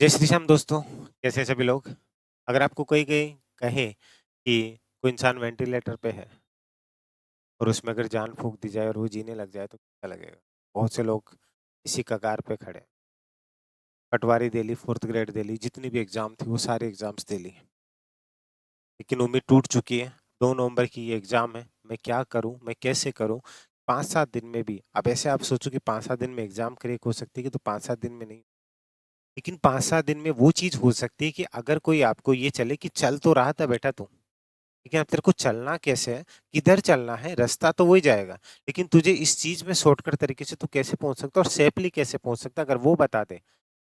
जय श्री श्याम दोस्तों, कैसे हैं सभी लोग? अगर आपको कोई कोई कहे कि कोई इंसान वेंटिलेटर पे है और उसमें अगर जान फूँक दी जाए और वो जीने लग जाए तो कैसा लगेगा? बहुत से लोग इसी कगार पे खड़े हैं। पटवारी दे ली, 4th ग्रेड दे ली, जितनी भी एग्ज़ाम थी वो सारे एग्ज़ाम्स दे ली। लेकिन उम्मीद टूट चुकी है, 2 नवंबर की ये एग्ज़ाम है, मैं क्या करूँ, मैं कैसे करूँ? 5-7 दिन में भी अब ऐसे आप सोचो कि 5-7 दिन में एग्ज़ाम क्रैक हो सकती है कि तो 5-7 दिन में नहीं। लेकिन 5-7 दिन में वो चीज़ हो सकती है कि अगर कोई आपको ये चले कि चल तो रहा था बेटा तू, लेकिन अब तेरे को चलना कैसे है? किधर चलना है? रास्ता तो वही जाएगा, लेकिन तुझे इस चीज़ में शॉर्टकट तरीके से तू कैसे पहुँच सकता है और सेफली कैसे पहुँच सकता है, अगर वो बता दे।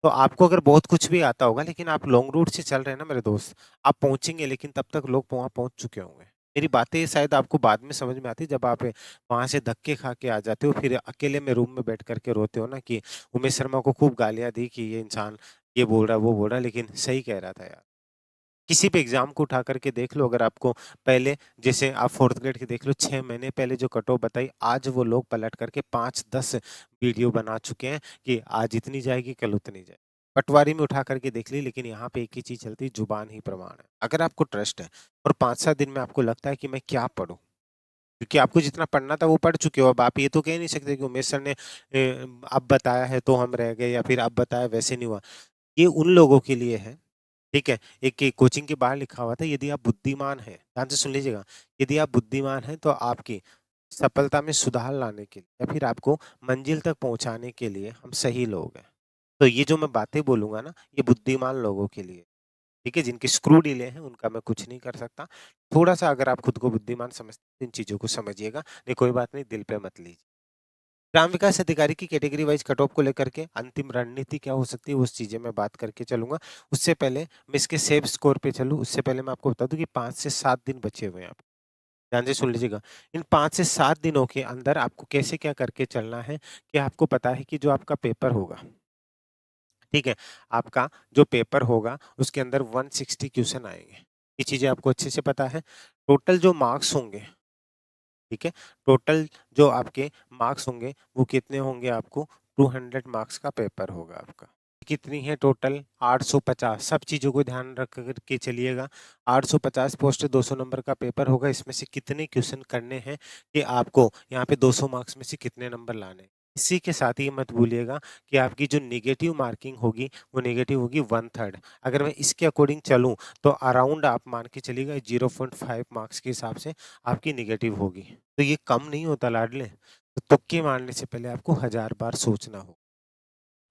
तो आपको अगर बहुत कुछ भी आता होगा लेकिन आप लॉन्ग रूट से चल रहे हैं ना मेरे दोस्त, आप पहुँचेंगे लेकिन तब तक लोग वहाँ पहुँच चुके होंगे। मेरी बातें शायद आपको बाद में समझ में आती है जब आप वहाँ से धक्के खा के आ जाते हो, फिर अकेले में रूम में बैठ कर के रोते हो ना कि उमेश शर्मा को खूब गालियाँ दी कि ये इंसान ये बोल रहा है, वो बोल रहा है, लेकिन सही कह रहा था यार। किसी भी एग्ज़ाम को उठा कर के देख लो, अगर आपको पहले जैसे आप 4th ग्रेड की देख लो, 6 महीने पहले जो कट ऑफ बताई, आज वो लोग पलट करके 5-10 वीडियो बना चुके हैं कि आज इतनी जाएगी, कल उतनी जाए। पटवारी में उठा करके देख ली, लेकिन यहाँ पे एक ही चीज़ चलती है, ज़ुबान ही प्रमाण है। अगर आपको ट्रस्ट है और 5-7 दिन में आपको लगता है कि मैं क्या पढ़ूँ? क्योंकि आपको जितना पढ़ना था वो पढ़ चुके हो, अब आप ये तो कह नहीं सकते कि उमेश सर ने अब बताया है तो हम रह गए या फिर अब बताया वैसे नहीं हुआ। ये उन लोगों के लिए है, ठीक है? एक कोचिंग के बाहर लिखा हुआ था, यदि आप बुद्धिमान हैं, ध्यान से सुन लीजिएगा, यदि आप बुद्धिमान हैं तो आपकी सफलता में सुधार लाने के लिए या फिर आपको मंजिल तक पहुँचाने के लिए हम सही लोग हैं। तो ये जो मैं बातें बोलूँगा ना, ये बुद्धिमान लोगों के लिए, ठीक है? जिनके स्क्रू ढीले हैं, उनका मैं कुछ नहीं कर सकता। थोड़ा-सा अगर आप खुद को बुद्धिमान समझते हैं, इन चीज़ों को समझिएगा, नहीं कोई बात नहीं, दिल पे मत लीजिए। ग्राम विकास अधिकारी की कैटेगरी वाइज़ कट ऑफ को लेकर के अंतिम रणनीति क्या हो सकती है, उस चीज़ें मैं बात करके चलूँगा। उससे पहले मैं इसके सेव स्कोर पे चलूँ, उससे पहले मैं आपको बता दूँ कि 5 से 7 दिन बचे हुए हैं आप। ध्यान से सुन लीजिएगा। इन 5 से 7 दिनों के अंदर आपको कैसे क्या करके चलना है कि आपको पता है कि जो आपका पेपर होगा, ठीक है? आपका जो पेपर होगा, उसके अंदर 160 क्वेश्चन आएँगे। ये चीज़ें आपको अच्छे से पता है। टोटल जो मार्क्स होंगे, ठीक है? टोटल जो आपके मार्क्स होंगे, वो कितने होंगे आपको 200 मार्क्स का पेपर होगा आपका। कितनी है टोटल 850, सब चीज़ों को ध्यान रख कर के चलिएगा। 850 पोस्ट 200 नंबर का पेपर होगा, इसमें से कितने क्वेश्चन करने हैं कि आपको यहाँ पे 200 मार्क्स में से कितने नंबर लाने हैं। इसी के साथ ही मत भूलिएगा कि आपकी जो नेगेटिव मार्किंग होगी, वो नेगेटिव होगी 1/3। अगर मैं इसके अकॉर्डिंग चलूँ, तो अराउंड आप मान के चलिएगा 0.5 मार्क्स के हिसाब से आपकी नेगेटिव होगी। तो ये कम नहीं होता लाडले, तो तुक्के मारने से पहले आपको 1000 बार सोचना हो।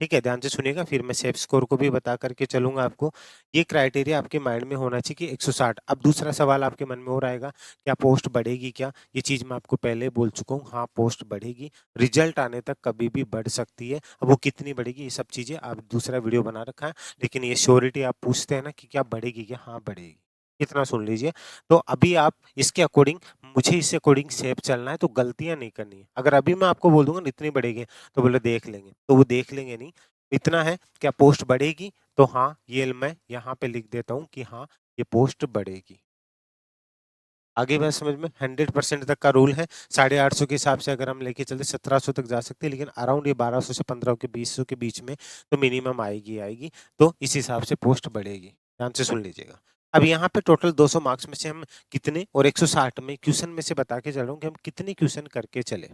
ठीक है, ध्यान से सुनिएगा, फिर मैं सेफ स्कोर को भी बता कर के चलूँगा आपको। ये क्राइटेरिया आपके माइंड में होना चाहिए कि 160। अब दूसरा सवाल आपके मन में और आएगा, क्या पोस्ट बढ़ेगी क्या? ये चीज़ मैं आपको पहले बोल चुका हूँ, हाँ, पोस्ट बढ़ेगी। रिजल्ट आने तक कभी भी बढ़ सकती है। अब वो कितनी बढ़ेगी, ये सब चीज़ें आप दूसरा वीडियो बना रखा है, लेकिन ये श्योरिटी आप पूछते हैं ना कि क्या बढ़ेगी क्या? हाँ, बढ़ेगी। इतना सुन लीजिए। तो अभी आप इसके अकॉर्डिंग, मुझे इसके अकॉर्डिंग सेफ चलना है, तो गलतियाँ नहीं करनी है। अगर अभी मैं आपको बोल दूँगा ना इतनी बढ़ेगी, तो बोले देख लेंगे, तो वो देख लेंगे नहीं। इतना है, क्या पोस्ट बढ़ेगी? तो हाँ, ये मैं यहाँ पे लिख देता हूँ कि हाँ, ये पोस्ट बढ़ेगी। आगे बात समझ में? 100% तक का रूल है। 850 के हिसाब से अगर हम लेके चले 1700 तक जा सकते हैं, लेकिन अराउंड ये 1200 से 1500 के 2000 के बीच में तो मिनिमम आएगी ही आएगी। तो इस हिसाब से पोस्ट बढ़ेगी। ध्यान से सुन लीजिएगा। अब यहाँ पे टोटल 200 मार्क्स में से हम कितने और 160 में क्वेश्चन में से बता के चल रहा हूँ कि हम कितने क्वेश्चन करके चले।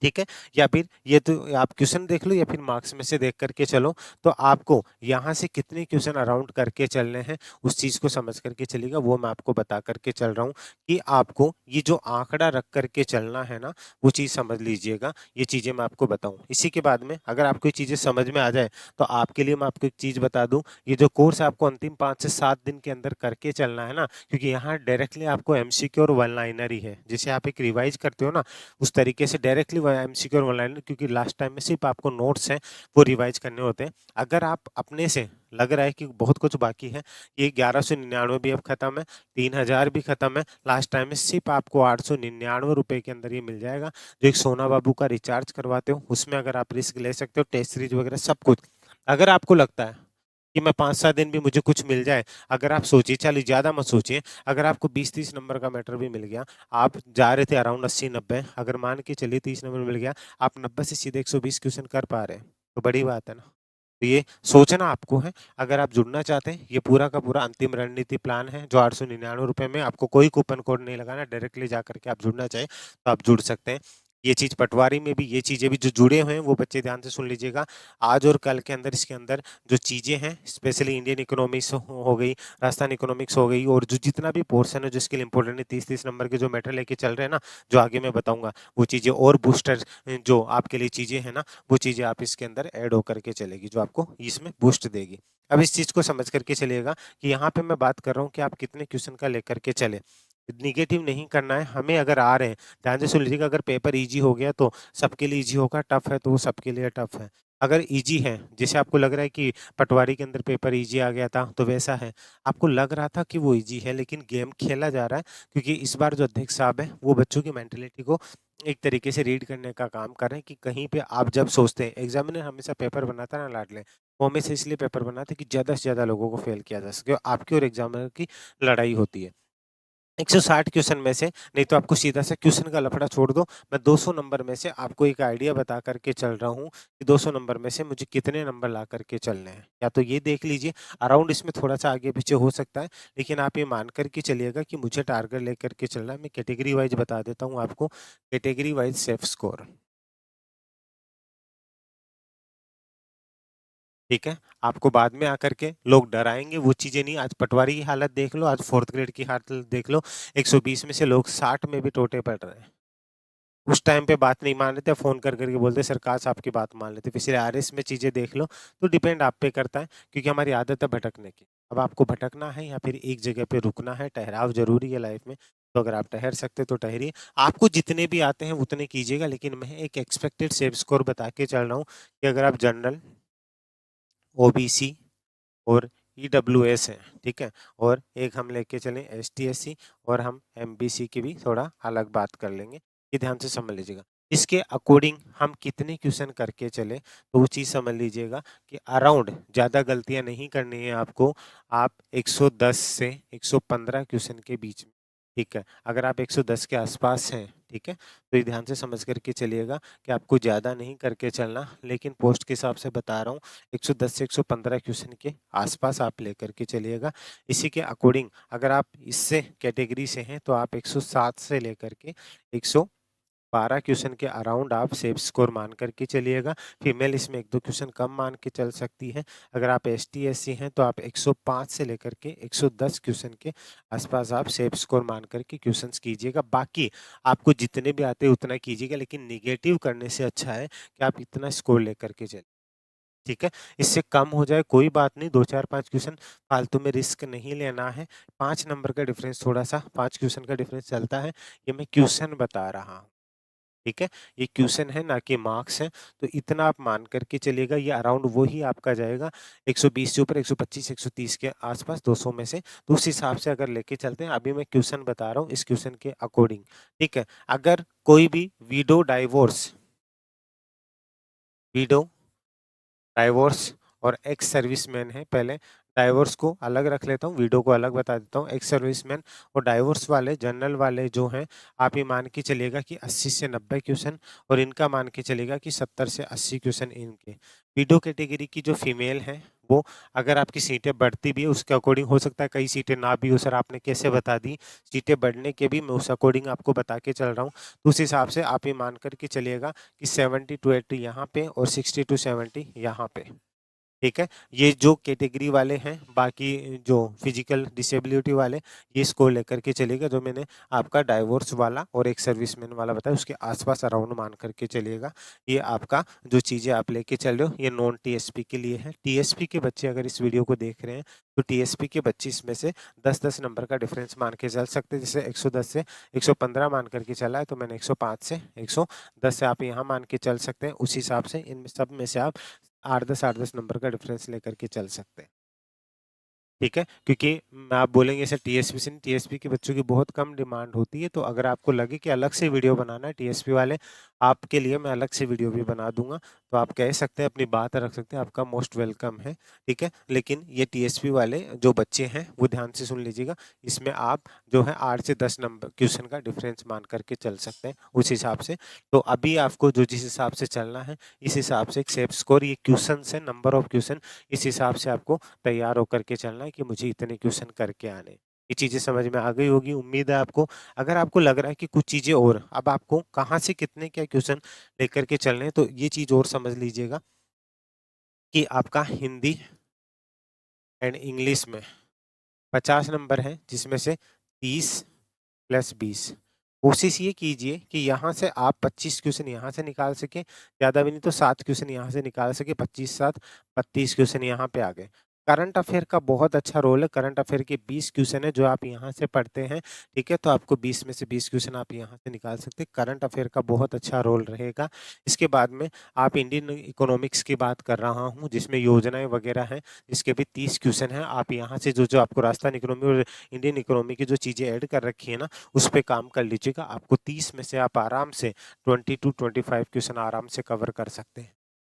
ठीक है? या फिर ये तो आप क्वेश्चन देख लो या फिर मार्क्स में से देख कर के चलो, तो आपको यहाँ से कितने क्वेश्चन अराउंड करके चलने हैं, उस चीज़ को समझ कर के चलिएगा, वो मैं आपको बता कर के चल रहा हूँ कि आपको ये जो आँकड़ा रख कर के चलना है ना, वो चीज़ समझ लीजिएगा, ये चीज़ें मैं आपको बताऊँ। इसी के बाद में अगर आपको ये चीज़ें समझ में आ जाए, तो आपके लिए मैं आपको एक चीज़ बता दूँ, ये जो कोर्स आपको अंतिम 5 से 7 दिन के अंदर करके चलना है ना, क्योंकि यहाँ डायरेक्टली आपको एमसीक्यू और वन लाइनर ही है। जैसे आप एक रिवाइज़ करते हो ना, उस तरीके से डायरेक्टली वो एमसीक्यू और वन लाइनर, क्योंकि लास्ट टाइम में सिर्फ आपको नोट्स हैं वो रिवाइज करने होते हैं। अगर आप अपने से लग रहा है कि बहुत कुछ बाकी है, ये 1199 भी अब खत्म है, 3000 भी खत्म है, लास्ट टाइम में सिर्फ आपको 899 रुपए के अंदर ये मिल जाएगा। जो एक सोना बाबू का रिचार्ज करवाते हो, उसमें अगर आप रिस्क ले सकते हो, टेस्ट सीरीज वगैरह सब कुछ। अगर आपको लगता है कि मैं 5-7 दिन भी मुझे कुछ मिल जाए, अगर आप सोचिए, चलिए ज़्यादा मत सोचिए, अगर आपको 20-30 नंबर का मैटर भी मिल गया, आप जा रहे थे अराउंड 80-90, अगर मान के चलिए 30 नंबर मिल गया, आप 90 से सीधे 120 क्वेश्चन कर पा रहे हैं, तो बड़ी बात है ना। तो ये सोचना आपको है। अगर आप जुड़ना चाहते हैं, ये पूरा का पूरा अंतिम रणनीति प्लान है जो ₹899 में, आपको कोई कूपन कोड नहीं लगाना, डायरेक्टली जाकर के आप जुड़ना चाहें तो आप जुड़ सकते हैं। ये चीज़ पटवारी में भी, ये चीज़ें भी जो जुड़े हुए हैं वो बच्चे ध्यान से सुन लीजिएगा। आज और कल के अंदर इसके अंदर जो चीज़ें हैं, स्पेशली इंडियन इकोनॉमिक्स हो गई, राजस्थान इकोनॉमिक्स हो गई, और जो जितना भी पोर्शन है जिसके लिए इंपॉर्टेंट है, 30-30 नंबर के जो मैटर लेके चल रहे हैं ना, जो आगे मैं बताऊँगा, वो चीज़ें और बूस्टर जो आपके लिए चीज़ें हैं ना, वो चीज़ें आप इसके अंदर ऐड होकर के चलेगी, जो आपको इसमें बूस्ट देगी। अब इस चीज़ को समझ करके चलिएगा कि यहाँ पे मैं बात कर रहा हूँ कि आप कितने क्वेश्चन का लेकर के चले। नेगेटिव नहीं करना है हमें, अगर आ रहे हैं, ध्यान से सुन लीजिएगा, अगर पेपर ईज़ी हो गया तो सबके लिए ईज़ी होगा, टफ है तो वो सबके लिए टफ है। अगर ईज़ी है, जैसे आपको लग रहा है कि पटवारी के अंदर पेपर ईज़ी आ गया था, तो वैसा है। आपको लग रहा था कि वो ईज़ी है, लेकिन गेम खेला जा रहा है, क्योंकि इस बार जो अध्यक्ष साहब हैं, वो बच्चों की मेंटालिटी को एक तरीके से रीड करने का काम कर रहे हैं कि कहीं पे आप जब सोचते हैं, एग्जामिनर हमेशा पेपर बनाता है ना लाडले, वो हमेशा इसलिए पेपर बनाते हैं कि ज़्यादा से ज़्यादा लोगों को फेल किया जा सके, और आपकी और एग्जामिनर की लड़ाई होती है। 160 क्वेश्चन में से, नहीं तो आपको सीधा सा क्वेश्चन का लफड़ा छोड़ दो, मैं 200 नंबर में से आपको एक आइडिया बता करके चल रहा हूँ कि 200 नंबर में से मुझे कितने नंबर ला करके चलने हैं। या तो ये देख लीजिए, अराउंड इसमें थोड़ा-सा आगे-पीछे हो सकता है, लेकिन आप ये मान कर के चलिएगा कि मुझे टारगेट लेकर के चलना है। मैं कैटेगरी वाइज़ बता देता हूँ आपको, कैटेगरी वाइज़ सेफ स्कोर, ठीक है? आपको बाद में आकर के लोग डराएँगे, वो चीज़ें नहीं। आज पटवारी की हालत देख लो, आज 4th ग्रेड की हालत देख लो, 120 में से लोग 60 में भी टोटे पड़ रहे हैं। उस टाइम पे बात नहीं मान रहे थे, फ़ोन कर के बोलते सर काश आपकी बात मान लेते। पिछले आरएस में चीज़ें देख लो, तो डिपेंड आप पे करता है, क्योंकि हमारी आदत है भटकने की। अब आपको भटकना है या फिर एक जगह पे रुकना है, ठहराव ज़रूरी है लाइफ़ में, तो अगर आप ठहर सकते तो ठहरिए। आपको जितने भी आते हैं उतने कीजिएगा, लेकिन मैं एक एक्सपेक्टेड सेव स्कोर बता के चल रहा हूँ कि अगर आप जनरल, ओबीसी और ईडब्ल्यूएस हैं, ठीक है? और एक हम लेके चलें एसटी-एससी, और हम एमबीसी की भी थोड़ा अलग बात कर लेंगे, ये ध्यान से समझ लीजिएगा। इसके अकॉर्डिंग हम कितने क्वेश्चन करके चले, तो वो चीज़ समझ लीजिएगा कि अराउंड, ज़्यादा गलतियाँ नहीं करनी है आपको, आप 110 से 115 क्वेश्चन के बीच में, ठीक है? अगर आप 110 के आसपास हैं, ठीक है? तो ये ध्यान से समझ कर के चलिएगा कि आपको ज़्यादा नहीं करके चलना, लेकिन पोस्ट के हिसाब से बता रहा हूँ, 110 से 115 क्वेश्चन के आसपास आप लेकर के चलिएगा। इसी के अकॉर्डिंग अगर आप इससे कैटेगरी से हैं तो आप 107 से लेकर के 112 क्वेश्चन के अराउंड आप सेफ स्कोर मान कर के चलिएगा। फीमेल इसमें 1-2 क्वेश्चन कम मान के चल सकती है। अगर आप एसटी-एससी हैं तो आप 105 से लेकर के 110 क्वेश्चन के आसपास आप सेफ स्कोर मान कर के क्वेश्चंस कीजिएगा। बाकी आपको जितने भी आते हैं उतना कीजिएगा, लेकिन नेगेटिव करने से अच्छा है कि आप इतना स्कोर लेकर के चलें। ठीक है? इससे कम हो जाए कोई बात नहीं, 2, 4, 5 क्वेश्चन फालतू में रिस्क नहीं लेना है। 5 नंबर का डिफरेंस, थोड़ा-सा 5 क्वेश्चन का डिफरेंस चलता है, ये मैं क्वेश्चन बता रहा हूँ। ठीक है? ये क्वेश्चन है ना कि मार्क्स हैं, तो इतना आप मान कर के चलिएगा, ये अराउंड वो ही आपका जाएगा 120 से ऊपर, 125, 130 के आस-पास 200 में से। तो उस हिसाब से अगर लेके चलते हैं, अभी मैं क्वेश्चन बता रहा हूँ इस क्वेश्चन के अकॉर्डिंग, ठीक है? अगर कोई भी विडो डाइवोर्स और एक्स सर्विसमैन है, पहले डाइवोर्स को अलग रख लेता हूँ, विडो को अलग बता देता हूँ। एक्स सर्विसमैन और डाइवोर्स वाले, जनरल वाले जो हैं, आप ये मान के चलिएगा कि 80 से 90 क्वेश्चन, और इनका मान के चलिएगा कि 70 से 80 क्वेश्चन इनके। विडो कैटेगरी की जो फीमेल हैं, वो अगर आपकी सीटें बढ़ती भी है, उसके अकॉर्डिंग हो सकता है कई सीटें ना भी हो। सर आपने कैसे बता दी? सीटें बढ़ने के भी मैं उस अकॉर्डिंग आपको बता के चल रहा हूँ। तो उस हिसाब से आप ये मान कर के चलिएगा कि 70 टू 80 यहाँ पे और 60 टू 70 यहाँ पे। ठीक है? ये जो कैटेगरी वाले हैं, बाकी जो फिजिकल डिसेबिलिटी वाले, ये इसको लेकर के चलिएगा। जो मैंने आपका डाइवोर्स वाला और एक सर्विसमैन वाला बताया, उसके आसपास अराउंड मान करके चलिएगा। ये आपका जो चीज़ें आप लेके चल रहे हो, ये नॉन टीएसपी के लिए है। टीएसपी के बच्चे अगर इस वीडियो को देख रहे हैं, तो टीएसपी के बच्चे इसमें से 10-10 नंबर का डिफरेंस मान के चल सकते हैं। जैसे 110 से 115 मान करके चला है, तो मैंने 105 से 110 से आप यहाँ मान के चल सकते हैं। उस हिसाब से इनमें सब में से आप 8-10, 8-10 नंबर का डिफरेंस लेकर के चल सकते हैं। ठीक है? क्योंकि आप बोलेंगे सर टीएसपी से नहीं, टीएसपी के बच्चों की बहुत कम डिमांड होती है, तो अगर आपको लगे कि अलग से वीडियो बनाना है टीएसपी वाले, आपके लिए मैं अलग से वीडियो भी बना दूँगा। तो आप कह सकते हैं, अपनी बात रख सकते हैं, आपका मोस्ट वेलकम है, ठीक है। लेकिन ये टीएसपी वाले जो बच्चे हैं वो ध्यान से सुन लीजिएगा, इसमें आप जो है 8 से 10 नंबर क्वेश्चन का डिफरेंस मान करके चल सकते हैं उस हिसाब से। तो अभी आपको जो जिस हिसाब से चलना है इस हिसाब से एक सेफ स्कोर, ये क्वेश्चन है, नंबर ऑफ क्वेश्चन, इस हिसाब से आपको तैयार होकर के चलना है कि मुझे इतने क्वेश्चन करके आने। ये चीज़ें समझ में आ गई होगी, उम्मीद है आपको। अगर आपको लग रहा है कि कुछ चीज़ें और, अब आपको कहाँ से कितने क्या क्वेश्चन लेकर के चलने हैं, तो ये चीज़ और समझ लीजिएगा कि आपका हिंदी एंड इंग्लिश में 50 नंबर हैं, जिसमें से 30 प्लस 20। कोशिश ये कीजिए कि यहाँ से आप 25 क्वेश्चन यहाँ से निकाल सकें, ज़्यादा भी नहीं तो 7 क्वेश्चन यहाँ से निकाल सके, 25 7 32 क्वेश्चन यहाँ पे आ गए। करंट अफेयर का बहुत अच्छा रोल है, करंट अफेयर के 20 क्वेश्चन है जो आप यहाँ से पढ़ते हैं, ठीक है, तो आपको 20 में से 20 क्वेश्चन आप यहाँ से निकाल सकते हैं। करंट अफेयर का बहुत अच्छा रोल रहेगा। इसके बाद में आप इंडियन इकोनॉमिक्स की बात कर रहा हूँ, जिसमें योजनाएं वगैरह हैं, जिसके भी 30 क्वेश्चन हैं। आप यहाँ से जो जो आपको राजस्थान इकोनॉमी और इंडियन इकोनॉमी की जो चीज़ें ऐड कर रखी है ना, उस पे काम कर लीजिएगा। आपको 30 में से आप आराम से 20 टू 25 क्वेश्चन आराम से कवर कर सकते हैं।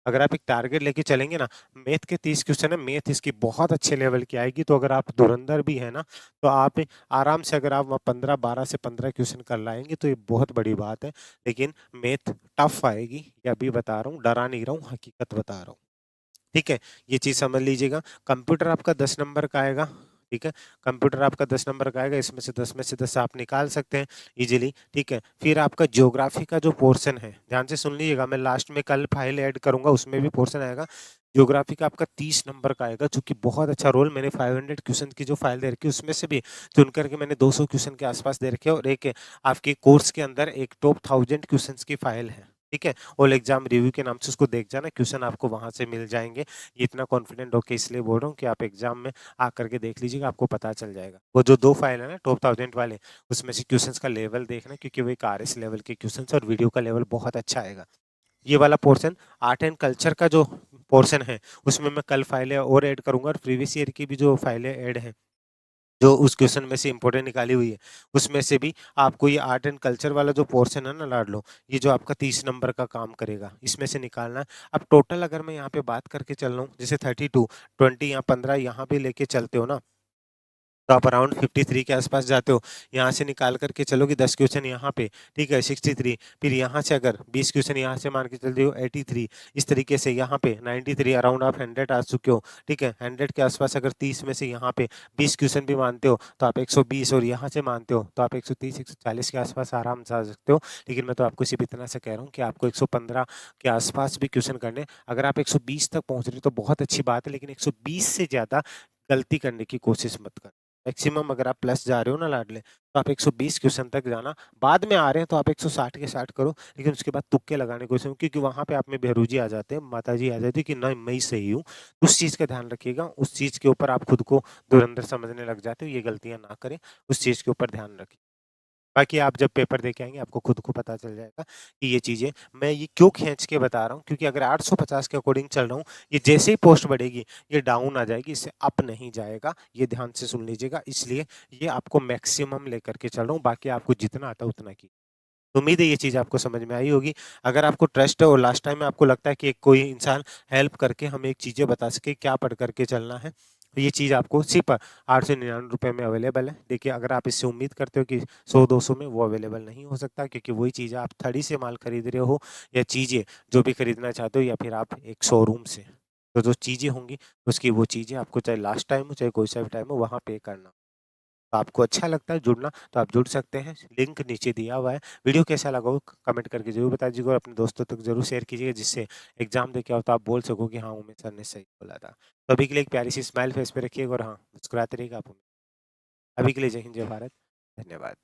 अगर आप एक टारगेट लेके चलेंगे ना, मैथ के 30 क्वेश्चन है, मैथ इसकी बहुत अच्छे लेवल की आएगी, तो अगर आप धुरंधर भी है ना, तो आप आराम से अगर आप 15 12 से 15 क्वेश्चन कर लाएंगे तो ये बहुत बड़ी बात है। लेकिन मैथ टफ आएगी, ये अभी बता रहा हूँ, डरा नहीं रहा हूँ, हकीकत बता रहा हूँ, ठीक है। ये चीज़ समझ लीजिएगा। कंप्यूटर आपका 10 नंबर का आएगा, ठीक है। कंप्यूटर आपका 10 नंबर का आएगा, इसमें से 10 में से 10 आप निकाल सकते हैं इजीली, ठीक है। फिर आपका ज्योग्राफी का जो पोर्शन है, ध्यान से सुन लीजिएगा, मैं लास्ट में कल फाइल ऐड करूंगा, उसमें भी पोर्शन आएगा। ज्योग्राफी का आपका 30 नंबर का आएगा, जो कि बहुत अच्छा रोल, मैंने 500 क्वेश्चन की जो फाइल दे रखी है उसमें से भी चुन करके मैंने 200 क्वेश्चन के आसपास दे रखे है, और एक आपके कोर्स के अंदर एक टॉप 1000 क्वेश्चन की फाइल है, ठीक है। ऑल एग्जाम रिव्यू के नाम से उसको देख जाना, क्वेश्चन आपको वहां से मिल जाएंगे। ये इतना कॉन्फिडेंट होके इसलिए बोल रहा हूँ कि आप एग्जाम में आकर के देख लीजिएगा, आपको पता चल जाएगा। वो जो 2 फाइल है ना टॉप 1000 वाले, उसमें से क्वेश्चंस का लेवल देखना, क्योंकि वो एक आरएस लेवल के क्वेश्चंस और वीडियो का लेवल बहुत अच्छा आएगा। ये वाला पोर्शन आर्ट एंड कल्चर का जो पोर्शन है, उसमें मैं कल फाइलें और ऐड करूंगा, और प्रीवियस ईयर की भी जो फाइलें ऐड हैं, जो उस क्वेश्चन में से इंपॉर्टेंट निकाली हुई है, उसमें से भी आपको ये आर्ट एंड कल्चर वाला जो पोर्शन है ना लाड लो, ये जो आपका 30 नंबर का काम करेगा, इसमें से निकालना है। अब टोटल अगर मैं यहाँ पे बात करके चल रहा हूँ, जैसे 32 20 या 15 यहाँ पे लेके चलते हो ना, तो आप अराउंड 53 के आसपास जाते हो। यहाँ से निकाल करके चलोगे 10 क्वेश्चन यहाँ पे, ठीक है, 63। फिर यहाँ से अगर 20 क्वेश्चन यहाँ से मान के चलते हो 83। इस तरीके से यहाँ पे 93, अराउंड आप 100 आ चुके हो, ठीक है। 100 के आसपास अगर 30 में से यहाँ पे 20 क्वेश्चन भी मानते हो तो आप 120, और यहाँ से मानते हो तो आप 130 140 के आसपास आराम से आ सकते हो। लेकिन मैं तो आपको सिर्फ इतना से कह रहा हूँ कि आपको 115 के आसपास भी क्वेश्चन करने। अगर आप 120 तक पहुँच रहे हो तो बहुत अच्छी बात है, लेकिन 120 से ज़्यादा गलती करने की कोशिश मत कर। मैक्सिमम अगर आप प्लस जा रहे हो ना लाडले, तो आप 120 क्वेश्चन तक जाना। बाद में आ रहे हैं तो आप 160 के 60 करो, लेकिन उसके बाद तुक्के लगाने की कोशिश करो, क्योंकि वहां पे आप में बेहरूजी आ जाते हैं, माता जी आ जाती है कि ना मैं ही सही हूँ। उस चीज का ध्यान रखिएगा, उस चीज के ऊपर आप खुद को धुरंधर समझने लग जाते हो, ये गलतियां ना करें, उस चीज के ऊपर ध्यान रखिए। बाकी आप जब पेपर दे के आएँगे, आपको खुद को पता चल जाएगा कि ये चीज़ें मैं ये क्यों खींच के बता रहा हूँ, क्योंकि अगर 850 के अकॉर्डिंग चल रहा हूँ, ये जैसे ही पोस्ट बढ़ेगी, ये डाउन आ जाएगी, इससे अप नहीं जाएगा। ये ध्यान से सुन लीजिएगा, इसलिए ये आपको मैक्सिमम लेकर के चल रहा हूँ, बाकी आपको जितना आता है उतना कीजिए। उम्मीद है ये चीज़ आपको समझ में आई होगी। अगर आपको ट्रस्ट है और लास्ट टाइम में आपको लगता है कि एक कोई इंसान हेल्प करके हमें एक चीज़ें बता सके, क्या पढ़ करके चलना है, तो ये चीज़ आपको सिर्फ 899 में अवेलेबल है। देखिए, अगर आप इससे उम्मीद करते हो कि 100-200 में, वो अवेलेबल नहीं हो सकता, क्योंकि वही चीज़ें आप थड़ी से माल खरीद रहे हो, या चीज़ें जो भी खरीदना चाहते हो, या फिर आप एक शोरूम से। तो जो चीज़ें होंगी, उसकी वो चीज़ें आपको चाहे लास्ट टाइम हो, चाहे कोई सा भी टाइम हो, वहाँ पे करना। तो आपको अच्छा लगता है जुड़ना, तो आप जुड़ सकते हैं, लिंक नीचे दिया हुआ है। वीडियो कैसा लगा हो कमेंट करके ज़रूर बता दीजिएगा, और अपने दोस्तों तक ज़रूर शेयर कीजिएगा, जिससे एग्ज़ाम दे के आओ तो आप बोल सको कि हाँ, उमेश सर ने सही बोला था। तो अभी के लिए एक प्यारी सी स्माइल फेस पे रखिएगा, और हाँ, मुस्कुराते रहिएगा आप। अभी के लिए जय हिंद, जय भारत। धन्यवाद।